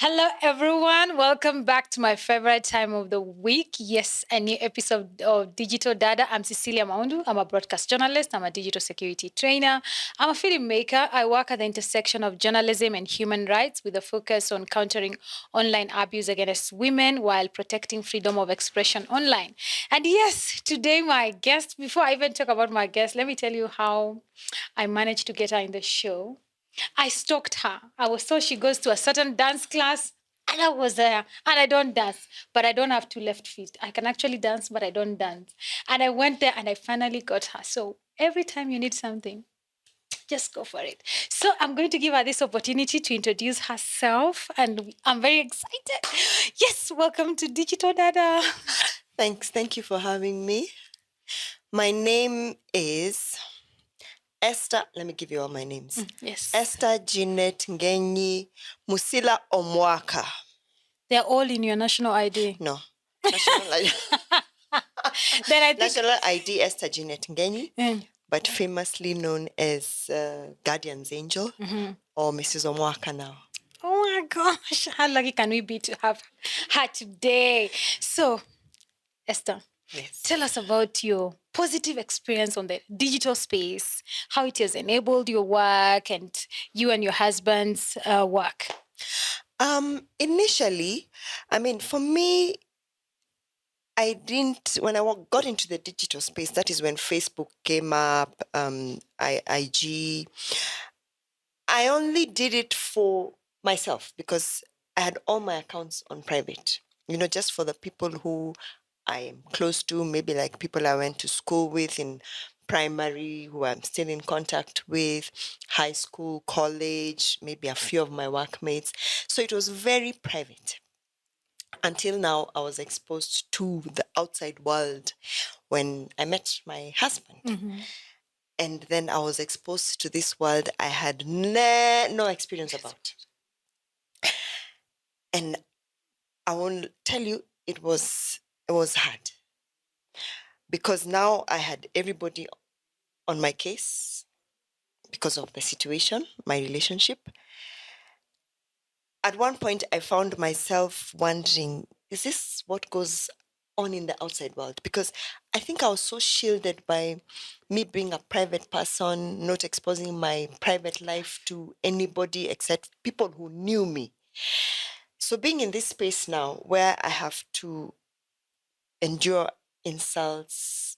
Hello, everyone. Welcome back to my favorite time of the week. Yes, a new episode of Digital Data. I'm Cecilia Maundu. I'm a broadcast journalist. I'm a digital security trainer. I'm a filmmaker. I work at the intersection of journalism and human rights with a focus on countering online abuse against women while protecting freedom of expression online. And yes, today, my guest, before I even talk about my guest, let me tell you how I managed to get her in the show. I stalked her. I was told she goes to a certain dance class, and I was there. And I don't dance, but I don't have two left feet. I can actually dance, but I don't dance. And I went there and I finally got her. So every time you need something, just go for it. So I'm going to give her this opportunity to introduce herself, and I'm very excited. Yes, welcome to Digital Data. Thanks. Thank you for having me. My name is Esther. Let me give you all my names. Yes. Esther Jeanette Ngenyi Musila Omwaka. They're all in your national ID. No. National ID. Then I think National ID Esther Jeanette Ngenyi, Mm, but famously known as Guardian's Angel or Mrs. Omwaka now. oh my gosh, how lucky can we be to have her today? So, Esther, Yes. tell us about your positive experience on the digital space, how it has enabled your work and you and your husband's work. Initially, for me, I didn't, when got into the digital space, that is when Facebook came up, IG. I only did it for myself because I had all my accounts on private, just for the people who I am close to, maybe like people I went to school with in primary, who I'm still in contact with, high school, college, maybe a few of my workmates. So it was very private. Until now, I was exposed to the outside world when I met my husband. And then I was exposed to this world I had no experience about. And I won't tell you, it was hard because now I had everybody on my case because of the situation, my relationship. At one point, I found myself wondering, is this what goes on in the outside world? Because I think I was so shielded by me being a private person, not exposing my private life to anybody except people who knew me. So being in this space now where I have to endure insults,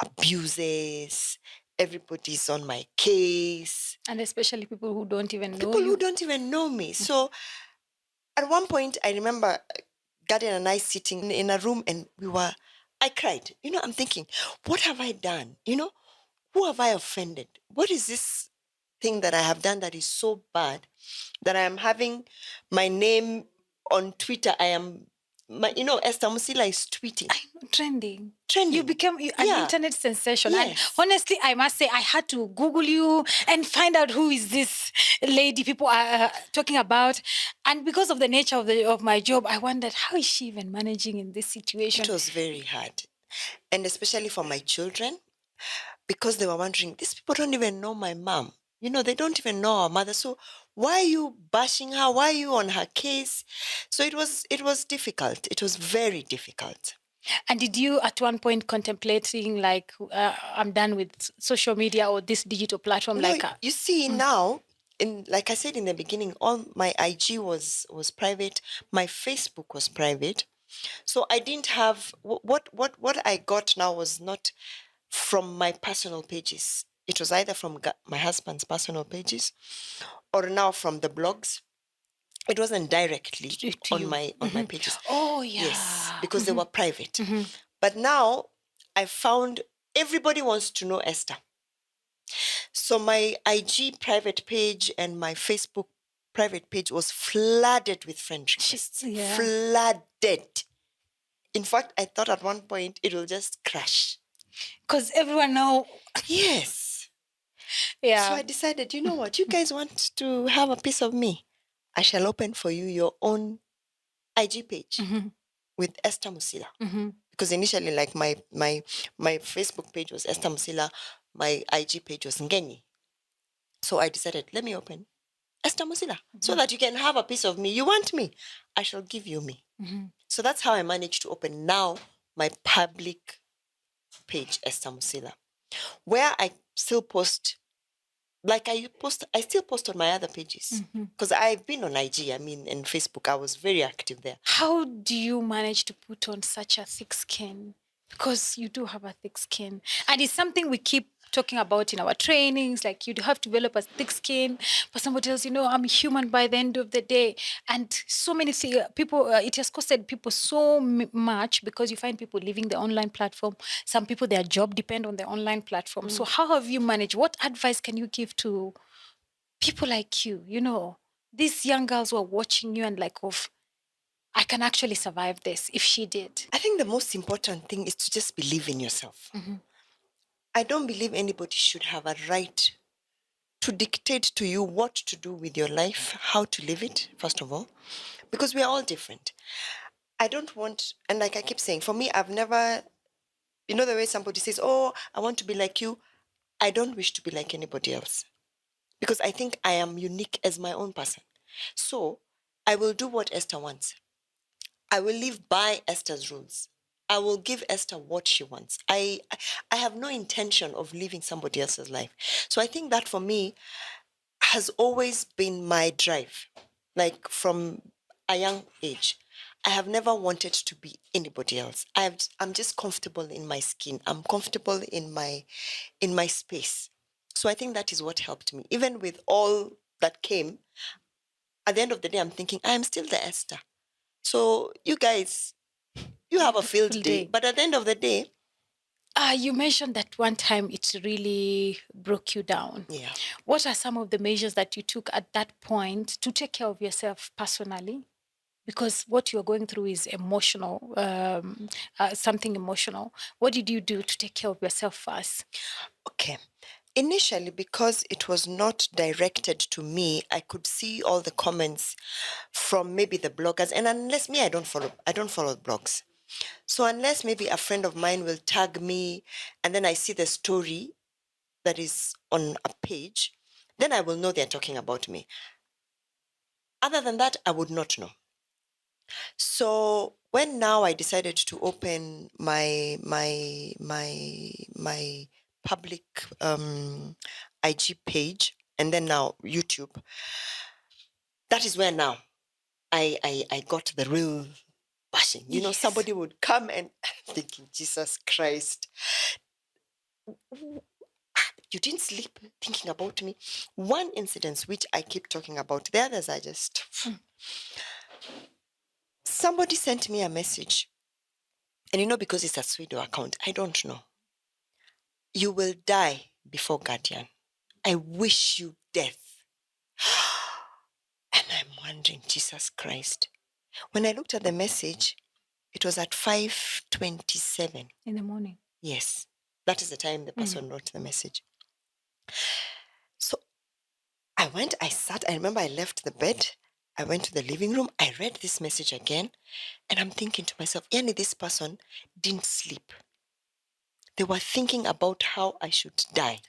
abuses, everybody's on my case. And especially people who don't even know People you. who don't even know me. So at one point, I remember Guardian and I sitting in a room and I cried. I'm thinking, what have I done? Who have I offended? What is this thing that I have done that is so bad that I am having my name on Twitter? Esther Musila is tweeting. Trending. Trending. You became an Yeah. internet sensation. Yes. And honestly, I must say, I had to Google you and find out who is this lady people are talking about. And because of the nature of my job, I wondered, how is she even managing in this situation? It was very hard. And especially for my children, because they were wondering, these people don't even know my mom. They don't even know our mother. So why are you bashing her? Why are you on her case? So it was difficult. It was very difficult. And did you at one point contemplating like, I'm done with social media or this digital platform? No, like you see now, like I said in the beginning, all my IG was private. My Facebook was private. So I didn't have what I got now was not from my personal pages. It was either from my husband's personal pages or now from the blogs. It wasn't directly to on you. my pages. Oh yeah. Yes, because they were private. But now I found everybody wants to know Esther. So my IG private page and my Facebook private page was flooded with friend requests. Yeah. Flooded. In fact, I thought at one point it will just crash. Because everyone know. Yes. Yeah. So I decided, you know what? You guys want to have a piece of me? I shall open for you your own IG page with Esther Musila. Because initially, like my Facebook page was Esther Musila, my IG page was Ngenyi. So I decided, let me open Esther Musila, so that you can have a piece of me. You want me? I shall give you me. So that's how I managed to open now my public page, Esther Musila, where I still post, I still post on my other pages because I've been on IG, and Facebook. I was very active there. How do you manage to put on such a thick skin? Because you do have a thick skin. And it's something we keep talking about in our trainings. Like, you do have to develop a thick skin. But somebody else, I'm human by the end of the day. And so many people, it has costed people so much, because you find people leaving the online platform. Some people, their job depend on the online platform. So how have you managed? What advice can you give to people like you? These young girls who are watching you and like, I can actually survive this if she did. I think the most important thing is to just believe in yourself. I don't believe anybody should have a right to dictate to you what to do with your life, how to live it, first of all, because we are all different. I don't want, and like I keep saying, for me, I've never, the way somebody says, oh, I want to be like you. I don't wish to be like anybody else, because I think I am unique as my own person. So I will do what Esther wants. I will live by Esther's rules. I will give Esther what she wants. I have no intention of living somebody else's life. So I think that for me has always been my drive. Like from a young age, I have never wanted to be anybody else. I'm just comfortable in my skin. I'm comfortable in my space. So I think that is what helped me. Even with all that came, at the end of the day, I'm thinking I am still the Esther. So you guys, you have a field day. But at the end of the day, you mentioned that one time it really broke you down. Yeah. What are some of the measures that you took at that point to take care of yourself personally? Because what you're going through is emotional, something emotional. What did you do to take care of yourself first? Okay. Initially, because it was not directed to me, I could see all the comments from maybe the bloggers. And unless me, I don't follow blogs. So unless maybe a friend of mine will tag me and then I see the story that is on a page, then I will know they're talking about me. Other than that, I would not know. So when now I decided to open my public IG page and then now YouTube, that is where now I got the real bashing. Yes. Somebody would come and thinking, Jesus Christ, you didn't sleep thinking about me. One incident which I keep talking about, the others are just... Somebody sent me a message. And because it's a Swedo account, I don't know. You will die before Guardian. I wish you death. And I'm wondering, Jesus Christ. When I looked at the message, it was at 5:27 in the morning. Yes. That is the time the person wrote the message. So I remember I left the bed. I went to the living room. I read this message again. And I'm thinking to myself, Yani, this person didn't sleep. They were thinking about how I should die.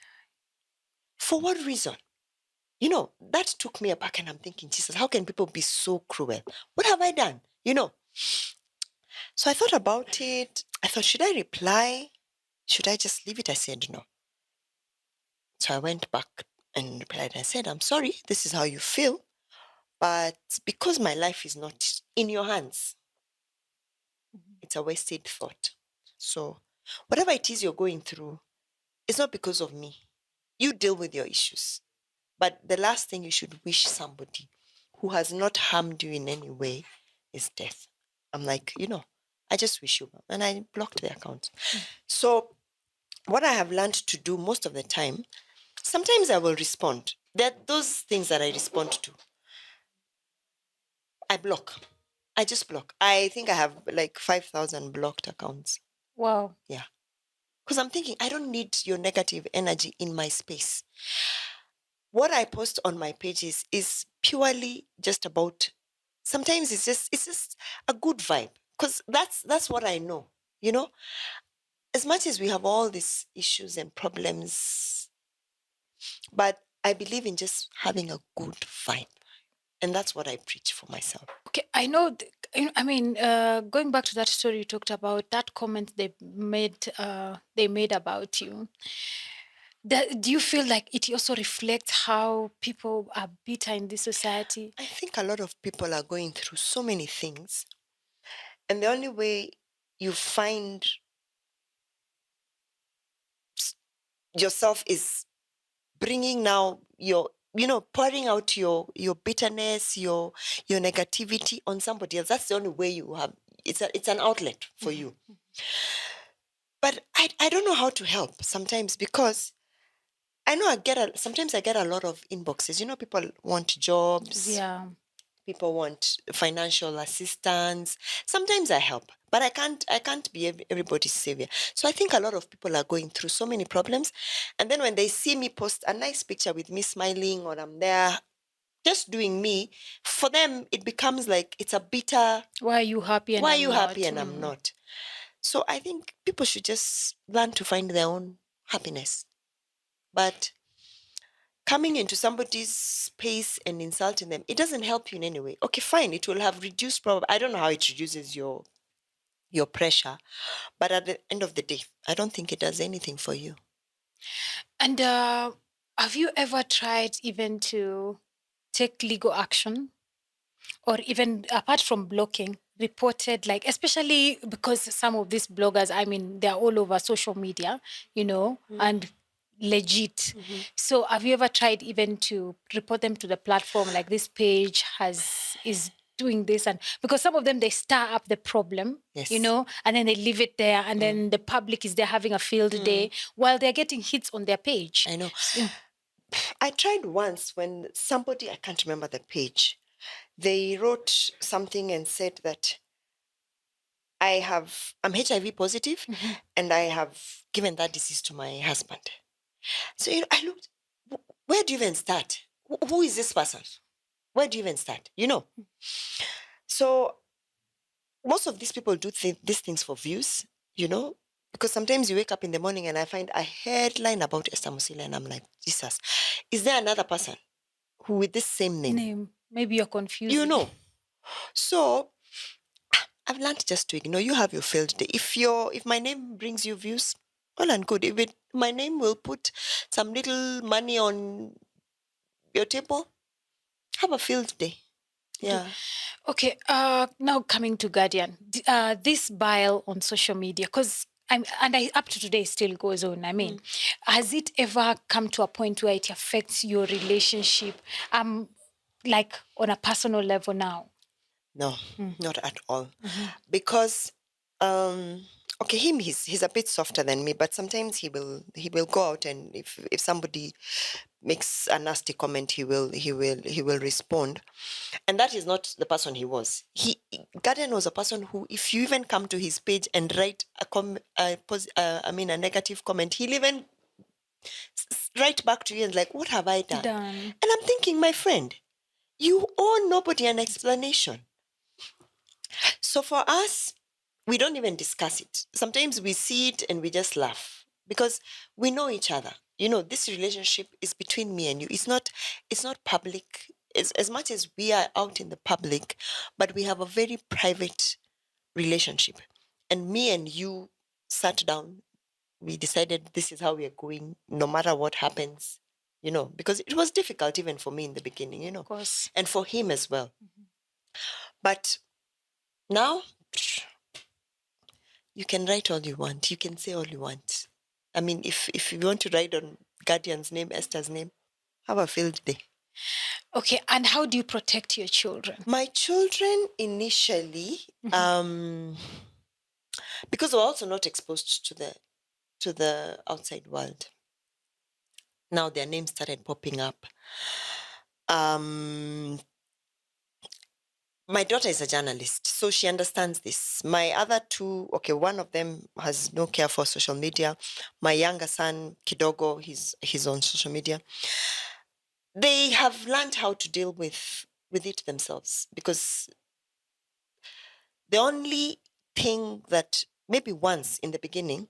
For what reason? That took me aback, and I'm thinking, Jesus, how can people be so cruel? What have I done? So I thought about it. I thought, should I reply? Should I just leave it? I said no. So I went back and replied. I said, I'm sorry, this is how you feel. But because my life is not in your hands, it's a wasted thought. So whatever it is you're going through, it's not because of me. You deal with your issues. But the last thing you should wish somebody who has not harmed you in any way is death. I'm like, I just wish you well. And I blocked the account. So what I have learned to do most of the time, sometimes I will respond. There are those things that I respond to. I block. I just block. I think I have like 5,000 blocked accounts. Wow. Yeah. Because I'm thinking, I don't need your negative energy in my space. What I post on my pages is purely just about, sometimes it's just a good vibe, because that's what I know. As much as we have all these issues and problems, but I believe in just having a good vibe. And that's what I preach for myself. Okay, I know. I mean, going back to that story you talked about, that comment they made about you. Do you feel like it also reflects how people are bitter in this society? I think a lot of people are going through so many things. And the only way you find yourself is bringing now pouring out your bitterness, your negativity on somebody else. That's the only way you have. It's an outlet for you. But I don't know how to help sometimes, because I know sometimes I get a lot of inboxes. People want jobs. Yeah. People want financial assistance. Sometimes I help, but I can't be everybody's savior. So I think a lot of people are going through so many problems. And then when they see me post a nice picture with me smiling, or I'm there just doing me, for them it becomes like it's a bitter, Why are you happy and why are I'm you happy not? and I'm not? So I think people should just learn to find their own happiness. But coming into somebody's space and insulting them, it doesn't help you in any way. Okay, fine, it will have reduced probably. I don't know how it reduces your pressure, but at the end of the day, I don't think it does anything for you. And have you ever tried even to take legal action, or even apart from blocking, reported, like, especially because some of these bloggers, I mean, they're all over social media, and legit. So have you ever tried even to report them to the platform, like this page is doing this? And because some of them, they stir up the problem, Yes. and then they leave it there, and then the public is there having a field day while they're getting hits on their page. I know. So, I tried once when somebody, I can't remember the page, they wrote something and said that I'm HIV positive and I have given that disease to my husband. So I looked, where do you even start? Who is this person? Where do you even start? So most of these people do these things for views, because sometimes you wake up in the morning and I find a headline about Esther Musila and I'm like, Jesus, is there another person who with this same name? maybe you're confused. So I've learned just to ignore. You have your field day. If my name brings you views, well and good. If my name will put some little money on your table, have a field day. Yeah. Okay, now coming to Guardian, this bile on social media, because up to today it still goes on. I mean, has it ever come to a point where it affects your relationship, like on a personal level now? No, not at all. Because okay, he's a bit softer than me, but sometimes he will go out, and if somebody makes a nasty comment, he will respond. And that is not the person he was. Garden was a person who, if you even come to his page and write a negative comment, he'll even write back to you and like, what have I done? And I'm thinking, my friend, you owe nobody an explanation. So for us, we don't even discuss it. Sometimes we see it and we just laugh because we know each other. This relationship is between me and you. It's not public. As much as we are out in the public, but we have a very private relationship. And me and you sat down, we decided this is how we are going, no matter what happens, because it was difficult even for me in the beginning, Of course. and for him as well. But now, you can write all you want. You can say all you want. I mean, if you want to write on Guardian's name, Esther's name, have a field day. Okay, and how do you protect your children? My children initially, because we're also not exposed to the outside world. Now their names started popping up. My daughter is a journalist, so she understands this. My other two, okay, one of them has no care for social media. My younger son, Kidogo, he's on social media. They have learned how to deal with it themselves, because the only thing that maybe once in the beginning,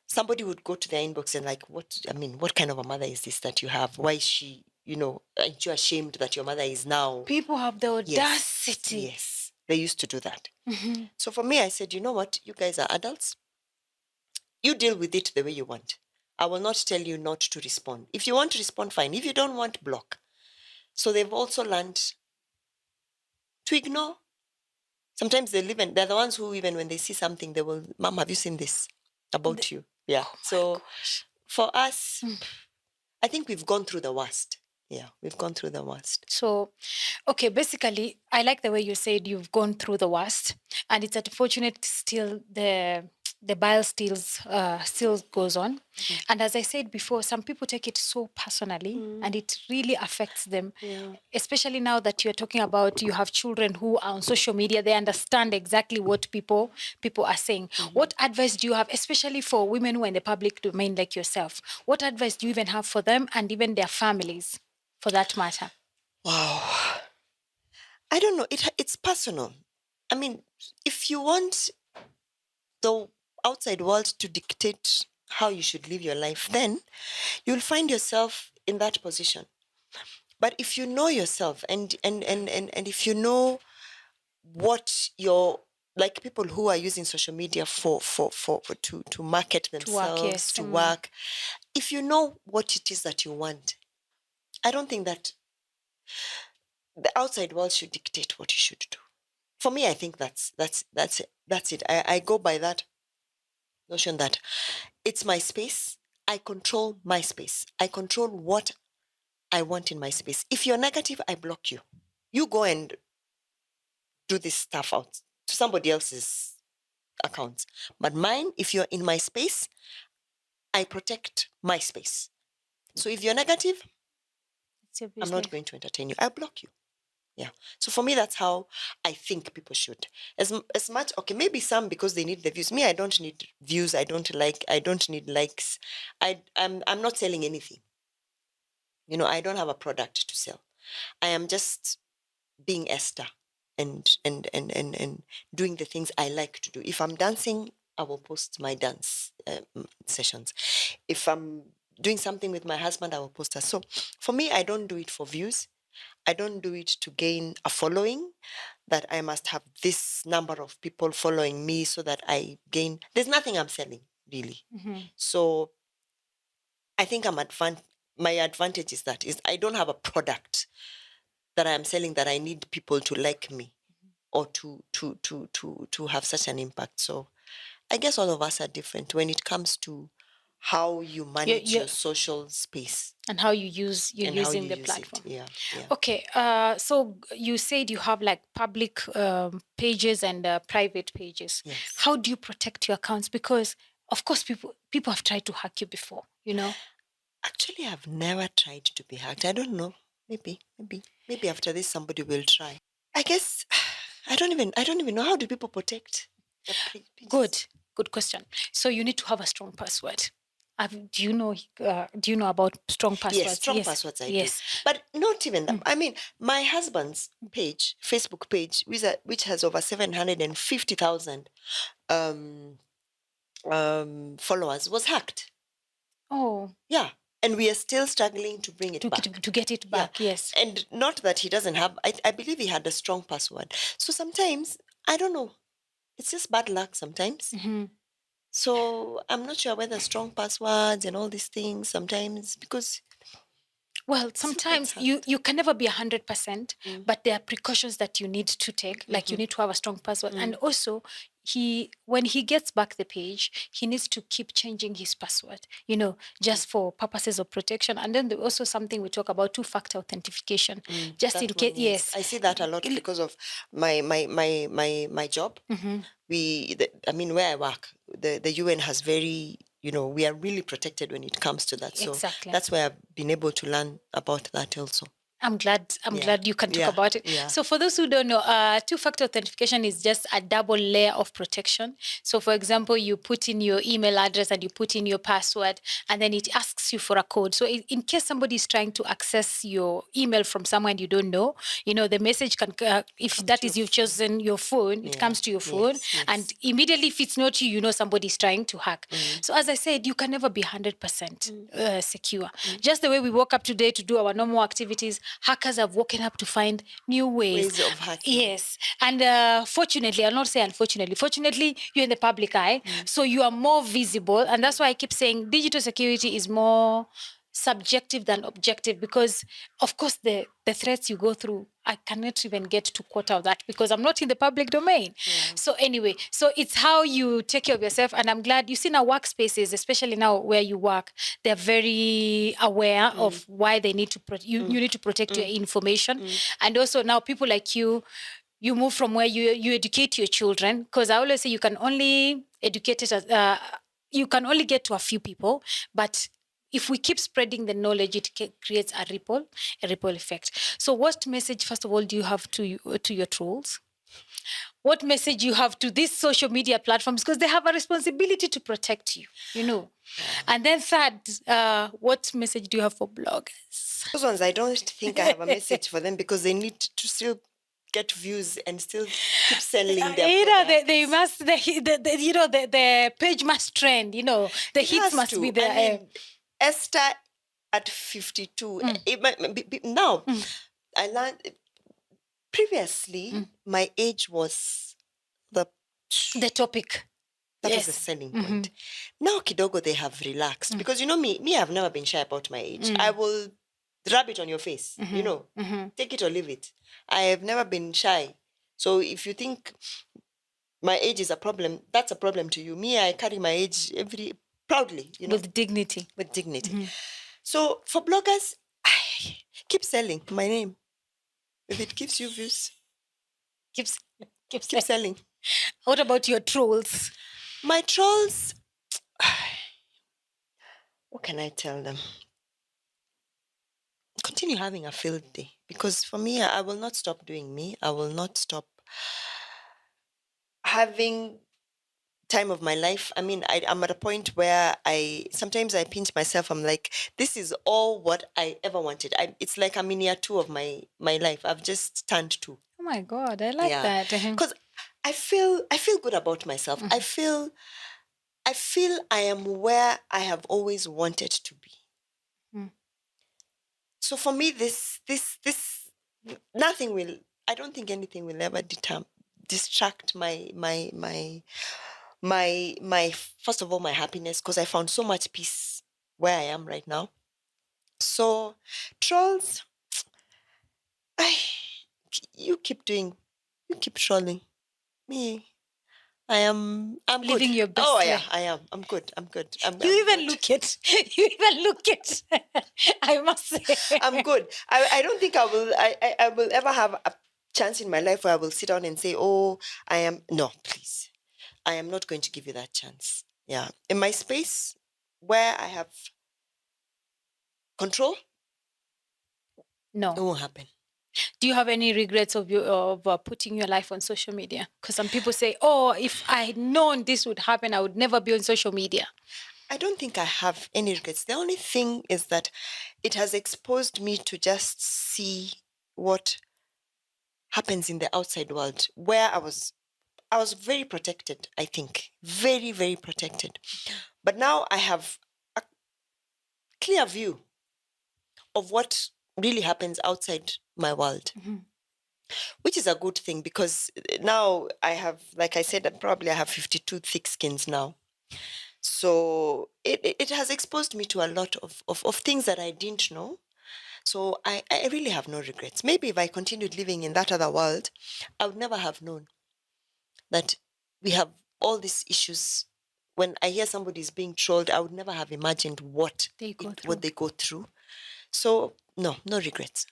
somebody would go to their inbox and like, what kind of a mother is this that you have? Why is she, aren't you ashamed that your mother is now? People have the audacity. Yes, they used to do that. Mm-hmm. So for me, I said, you know what? You guys are adults. You deal with it the way you want. I will not tell you not to respond. If you want to respond, fine. If you don't want, block. So they've also learned to ignore. Sometimes they're the ones who, even when they see something, they will, Mom, have you seen this about you? Yeah. Oh so gosh. For us, I think we've gone through the worst. Yeah, we've gone through the worst. So, okay, basically, I like the way you said you've gone through the worst, and it's unfortunate still the bile still goes on. Mm-hmm. And as I said before, some people take it so personally, and it really affects them. Yeah. Especially now that you're talking about you have children who are on social media, they understand exactly what people are saying. What advice do you have, especially for women who are in the public domain like yourself? What advice do you even have for them and even their families, for that matter? Wow. I don't know. It's personal. I mean, if you want the outside world to dictate how you should live your life, then you'll find yourself in that position. But if you know yourself and if you know what your, like, people who are using social media to market To work, themselves, yes. to work, if you know what it is that you want, I don't think that the outside world should dictate what you should do. For me, I think that's it. I go by that notion that it's my space. I control my space. I control what I want in my space. If you're negative, I block you. You go and do this stuff out to somebody else's account. But mine, if you're in my space, I protect my space. So if you're negative, It's your I'm business. not going to entertain you. I block you. Yeah. So for me, that's how I think people should. As much, okay, maybe some because they need the views. Me, I don't need views. I don't need likes. I'm not selling anything. I don't have a product to sell. I am just being Esther and doing the things I like to do. If I'm dancing, I will post my dance sessions. If I'm doing something with my husband, I will post that. So for me, I don't do it for views. I don't do it to gain a following, that I must have this number of people following me so that I gain. There's nothing I'm selling, really. So I think my advantage is I don't have a product that I'm selling that I need people to like me or to have such an impact. So I guess all of us are different when it comes to how you manage your social space and how you're and how using you the use platform. it. Yeah. Okay, so you said you have like public pages and private pages. Yes. How do you protect your accounts? Because of course people have tried to hack you before, Actually, I've never tried to be hacked. I don't know. Maybe after this somebody will try. I guess I don't even know, how do people protect the pages? Good question. So you need to have a strong password. Do you know about strong passwords? Yes, strong passwords I do. But not even that. I mean, my husband's page, Facebook page, which has over 750,000 followers, was hacked. Oh. Yeah. And we are still struggling to bring it back. To get it back, yes. And not that he doesn't have, I believe he had a strong password. So sometimes, I don't know, it's just bad luck sometimes. So I'm not sure whether strong passwords and all these things sometimes, because well, sometimes you can never be 100%, but there are precautions that you need to take. Like you need to have a strong password. And also, when he gets back the page, he needs to keep changing his password, just for purposes of protection. And then there's also something we talk about, two-factor authentication. Just in case, yes. I see that a lot because of my job. Where I work, the UN has very, we are really protected when it comes to that. So Exactly. that's why I've been able to learn about that also. I'm glad you can talk about it. Yeah. So for those who don't know, two-factor authentication is just a double layer of protection. So for example, you put in your email address and you put in your password, and then it asks you for a code. So in case somebody is trying to access your email from someone you don't know, the message can, if that is you've chosen your phone, it comes to your phone, and immediately if it's not you, somebody is trying to hack. So as I said, you can never be 100% secure. Just the way we woke up today to do our normal activities, hackers have woken up to find new ways of hacking. Yes. And fortunately, I'll not say unfortunately, fortunately, you're in the public eye, so you are more visible. And that's why I keep saying digital security is more subjective than objective, because of course the threats you go through, I cannot even get to quarter of that because I'm not in the public domain. So anyway, so it's how you take care of yourself. And I'm glad you see now workspaces, especially now where you work, they're very aware of why they need to you need to protect your information. And also now people like you move from where you educate your children, because I always say you can only educate it as you can only get to a few people, but if we keep spreading the knowledge, it creates a ripple effect. So what message, first of all, do you have to your trolls? What message you have to these social media platforms, because they have a responsibility to protect you, And then third, what message do you have for bloggers? Those ones, I don't think I have a message for them, because they need to still get views and still keep selling their products. They must, the page must trend, the hits must be there. I mean, Esther at 52. It might be, now, I learned previously, my age was the topic. That was the selling point. Now, kidogo, they have relaxed, because me, I've never been shy about my age. I will rub it on your face, take it or leave it. I have never been shy. So if you think my age is a problem, that's a problem to you. Me, I carry my age proudly, with dignity. With dignity. So for bloggers, keep selling my name. If it gives you views, keep selling. What about your trolls? My trolls, what can I tell them? Continue having a field day, because for me, I will not stop doing me. I will not stop having time of my life. I mean, I'm at a point where sometimes I pinch myself. I'm like, this is all what I ever wanted. It's like a mini two of my life. I've just turned 2. Oh my God, I like that. Because I feel good about myself. I feel I am where I have always wanted to be. So for me, this nothing will. I don't think anything will ever distract my first of all, my happiness, because I found so much peace where I am right now. So trolls, you keep trolling me. I'm living good. Your best Oh way. Yeah, I am. I'm good. You even look it. You even look it. I must say. I'm good. I don't think I will ever have a chance in my life where I will sit down and say, oh, I am. No, please. I am not going to give you that chance. Yeah. In my space where I have control, no, it won't happen. Do you have any regrets of putting your life on social media? Because some people say, oh, if I had known this would happen, I would never be on social media. I don't think I have any regrets. The only thing is that it has exposed me to just see what happens in the outside world, where I was very protected, I think. Very, very protected. But now I have a clear view of what really happens outside my world, which is a good thing, because now I have, like I said, probably I have 52 thick skins now. So it has exposed me to a lot of things that I didn't know. So I really have no regrets. Maybe if I continued living in that other world, I would never have known that we have all these issues. When I hear somebody is being trolled, I would never have imagined what they go through. So no regrets.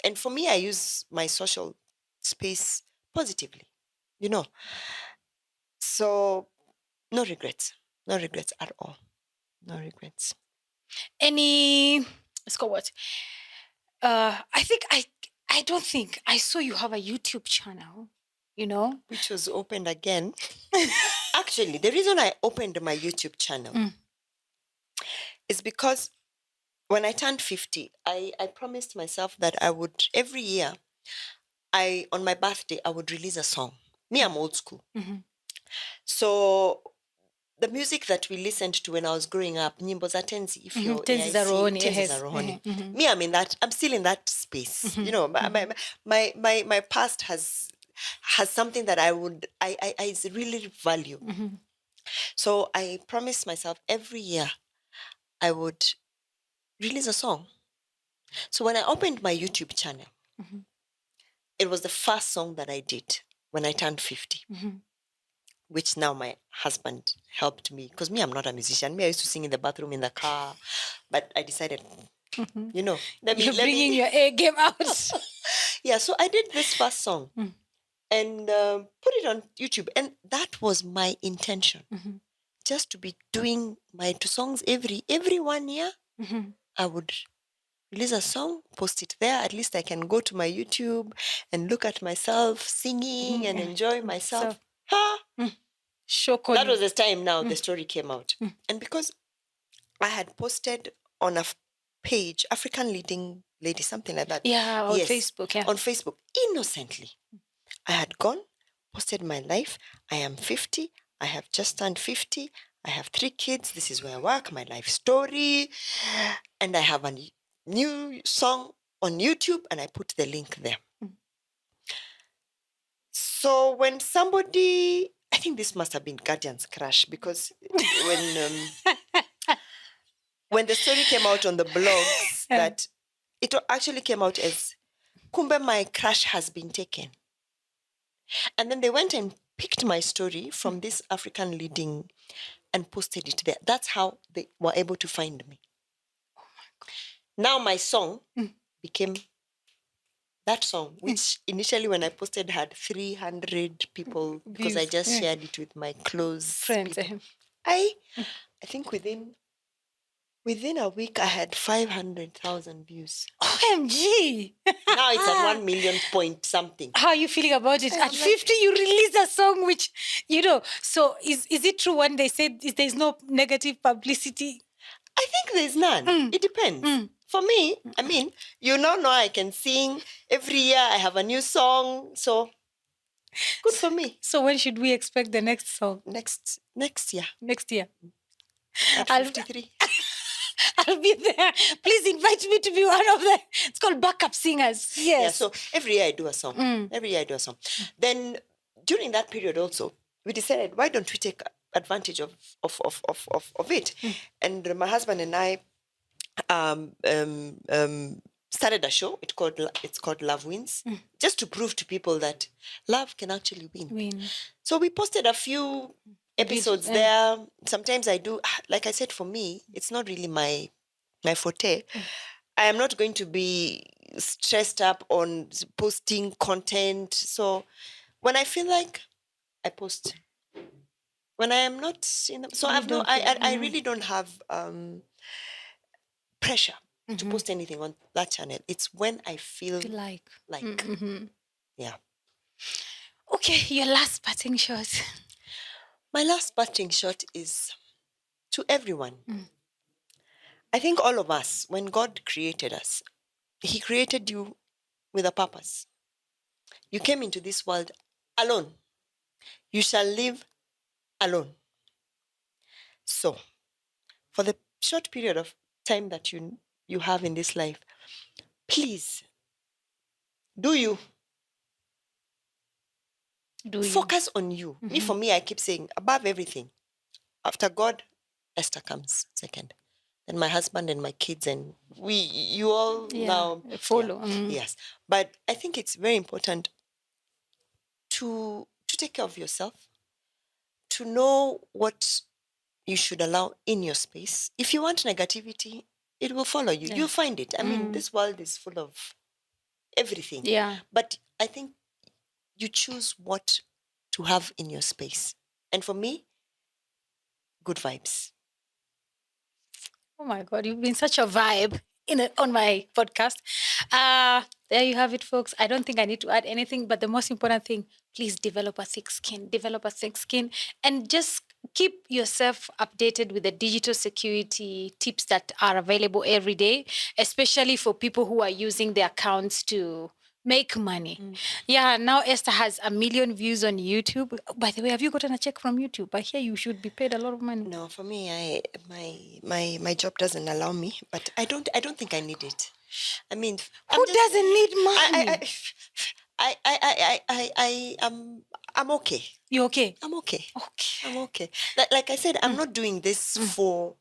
And for me, I use my social space positively, So no regrets at all. No regrets. Let's go what? I don't think I saw you have a YouTube channel, which was opened again. Actually, the reason I opened my YouTube channel is because when I turned 50, I promised myself that I would, every year, on my birthday, I would release a song. Me, I'm old school. So the music that we listened to when I was growing up, nyimbo za tenzi, if you're Tenzi za rohoni, tenzi yes. za rohoni. Me, I'm still in that space. My past has something that I really value. So I promised myself every year I would release a song. So when I opened my YouTube channel, it was the first song that I did when I turned 50. Which now my husband helped me, because me, I'm not a musician. Me, I used to sing in the bathroom, in the car, but I decided, You're bringing your A game out. Yeah, so I did this first song and put it on YouTube, and that was my intention, just to be doing my 2 songs every 1 year. I would release a song, post it there. At least I can go to my YouTube and look at myself singing and enjoy myself. That was the time now the story came out. And because I had posted on a page, African Leading Lady, something like that. Yeah, on Facebook. Yeah. On Facebook, innocently. I had gone, posted my life. I am 50. I have just turned 50. I have 3 kids. This is where I work, my life story. And I have a new song on YouTube, and I put the link there. So when somebody, I think this must have been Guardian's crash, because when the story came out on the blogs, that it actually came out as, Kumbe, my crush has been taken. And then they went and picked my story from this African Leading and posted it there. That's how they were able to find me. Oh my God. Now my song became that song, which initially when I posted had 300 people, because I just shared it with my close friends. People. I think within a week I had 500,000 views. OMG! Now it's at 1 million point something. How are you feeling about it? At 50, you release a song which, so is it true when they say there's no negative publicity? I think there's none. It depends. For me, I mean, now I can sing. Every year I have a new song. So good for me. So when should we expect the next song? Next year. Next year. At 53. I'll be there. Please invite me to be one of the, it's called backup singers. Yes. Yeah, so every year I do a song. Then during that period also, we decided, why don't we take advantage of it? And my husband and I started a show. It's called Love Wins, just to prove to people that love can actually win. So we posted a few episodes there. Sometimes I do, like I said, for me, it's not really my forte. I am not going to be stressed up on posting content. So when I feel like, I post. When I am not in the, so I really don't have pressure to post anything on that channel. It's when I feel like. Yeah. Okay, your last parting shot. My last parting shot is to everyone. I think all of us, when God created us, He created you with a purpose. You came into this world alone. You shall live alone. So, for the short period of time that you have in this life, please, do you focus on you. For me, I keep saying, above everything, after God, Esther comes second. Then my husband and my kids, and you all now follow. Yes, but I think it's very important to take care of yourself, to know what you should allow in your space. If you want negativity, it will follow you. You'll find it. I mean, this world is full of everything. Yeah. But I think you choose what to have in your space. And for me, good vibes. Oh my God, you've been such a vibe. on my podcast. There you have it, folks. I don't think I need to add anything, but the most important thing, please develop a thick skin. Develop a thick skin, and just keep yourself updated with the digital security tips that are available every day, especially for people who are using their accounts to make money. Yeah, now Esther has 1 million views on YouTube. By the way, have you gotten a check from YouTube? I hear you should be paid a lot of money. No, for me, my job doesn't allow me, but I don't think I need it. I mean, Who doesn't need money? I'm okay. You okay? I'm okay. Okay. I'm okay. Like I said, I'm not doing this for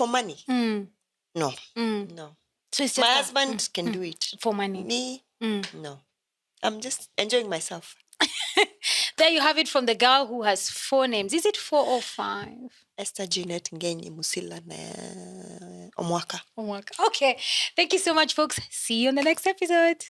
money. No, no. So it's just My husband can do it. for money. Me, no. I'm just enjoying myself. There you have it from the girl who has 4 names. Is it 4 or 5? Esther Musila na Omwaka. Okay. Thank you so much, folks. See you on the next episode.